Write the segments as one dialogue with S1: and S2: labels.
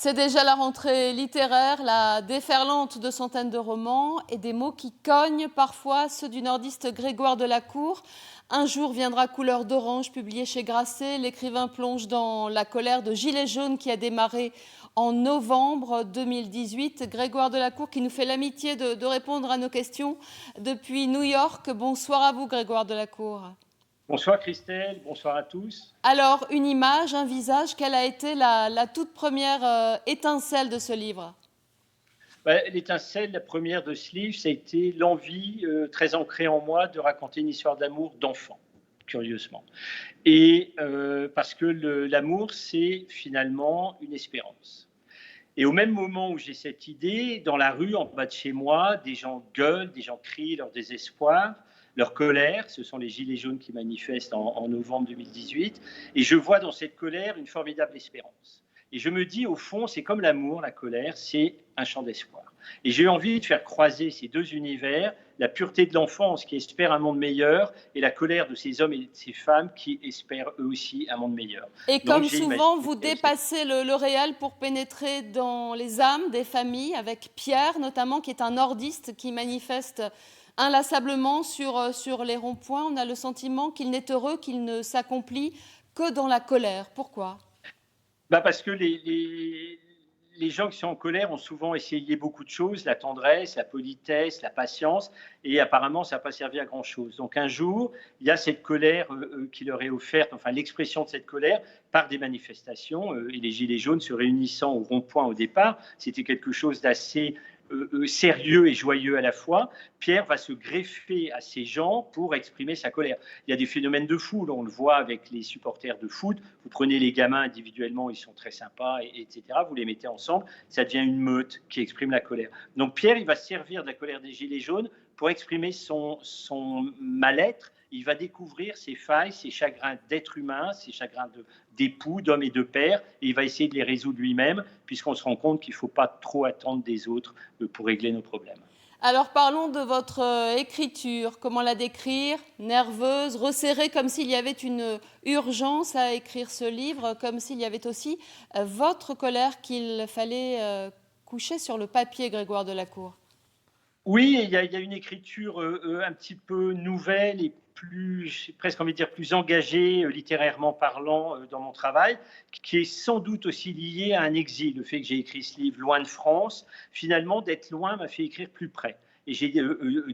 S1: C'est déjà la rentrée littéraire, la déferlante de centaines de romans et des mots qui cognent parfois, ceux du nordiste Grégoire Delacour. Un jour viendra couleur d'orange, publié chez Grasset. L'écrivain plonge dans la colère de Gilets jaunes qui a démarré en novembre 2018. Grégoire Delacour qui nous fait l'amitié de répondre à nos questions depuis New York. Bonsoir à vous Grégoire Delacour.
S2: Bonsoir Christelle, bonsoir à tous.
S1: Alors, une image, un visage, quelle a été la toute première étincelle de ce livre?
S2: L'étincelle, la première de ce livre, ça a été l'envie très ancrée en moi de raconter une histoire d'amour d'enfant, curieusement. Et parce que l'amour, c'est finalement une espérance. Et au même moment où j'ai cette idée, dans la rue, en bas de chez moi, des gens gueulent, des gens crient leur désespoir, leur colère. Ce sont les Gilets jaunes qui manifestent en novembre 2018. Et je vois dans cette colère une formidable espérance. Et je me dis, au fond, c'est comme l'amour, la colère, c'est un chant d'espoir. Et j'ai eu envie de faire croiser ces deux univers, la pureté de l'enfance qui espère un monde meilleur et la colère de ces hommes et de ces femmes qui espèrent eux aussi un monde meilleur.
S1: Et comme souvent, vous dépassez le réel pour pénétrer dans les âmes des familles, avec Pierre notamment, qui est un nordiste qui manifeste inlassablement sur les ronds-points. On a le sentiment qu'il n'est heureux, qu'il ne s'accomplit que dans la colère. Pourquoi ?
S2: Parce que les gens qui sont en colère ont souvent essayé beaucoup de choses, la tendresse, la politesse, la patience, et apparemment, ça n'a pas servi à grand-chose. Donc un jour, il y a cette colère qui leur est offerte, enfin l'expression de cette colère, par des manifestations, et les Gilets jaunes se réunissant au rond-point au départ, c'était quelque chose d'assez sérieux et joyeux à la fois. Pierre va se greffer à ces gens pour exprimer sa colère. Il y a des phénomènes de foule, on le voit avec les supporters de foot. Vous prenez les gamins individuellement, ils sont très sympas, etc. Vous les mettez ensemble, ça devient une meute qui exprime la colère. Donc Pierre, il va servir de la colère des Gilets jaunes pour exprimer son mal-être. Il va découvrir ses failles, ses chagrins d'être humain, ses chagrins d'époux, d'homme et de père, et il va essayer de les résoudre lui-même, puisqu'on se rend compte qu'il ne faut pas trop attendre des autres pour régler nos problèmes.
S1: Alors parlons de votre écriture. Comment la décrire? Nerveuse, resserrée, comme s'il y avait une urgence à écrire ce livre, comme s'il y avait aussi votre colère qu'il fallait coucher sur le papier, Grégoire Delacour.
S2: Oui, il y a une écriture un petit peu nouvelle et plus, presque envie de dire, plus engagée, littérairement parlant, dans mon travail, qui est sans doute aussi liée à un exil. Le fait que j'ai écrit ce livre loin de France, finalement, d'être loin m'a fait écrire plus près. Et j'ai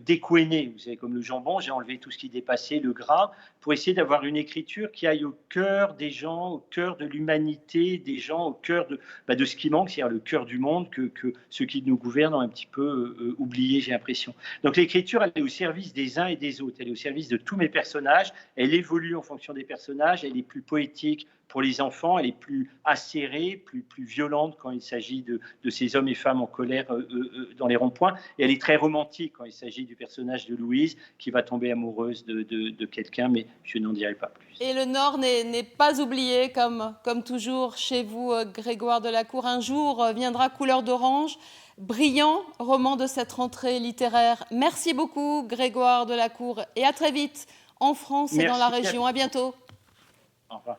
S2: découéné, vous savez, comme le jambon, j'ai enlevé tout ce qui dépassait, le gras, pour essayer d'avoir une écriture qui aille au cœur des gens, au cœur de l'humanité des gens, au cœur de ce qui manque, c'est-à-dire le cœur du monde que ceux qui nous gouvernent ont un petit peu oublié, j'ai l'impression. Donc l'écriture, elle est au service des uns et des autres, elle est au service de tous mes personnages, elle évolue en fonction des personnages, elle est plus poétique pour les enfants, elle est plus acérée, plus violente quand il s'agit de ces hommes et femmes en colère dans les ronds-points, et elle est très romantique quand il s'agit du personnage de Louise qui va tomber amoureuse de quelqu'un, mais je n'en dirai pas plus.
S1: Et le Nord n'est pas oublié, comme toujours chez vous, Grégoire Delacour. Un jour viendra couleur d'orange, brillant roman de cette rentrée littéraire. Merci beaucoup, Grégoire Delacour, et à très vite en France et dans la région. À bientôt.
S2: Au revoir.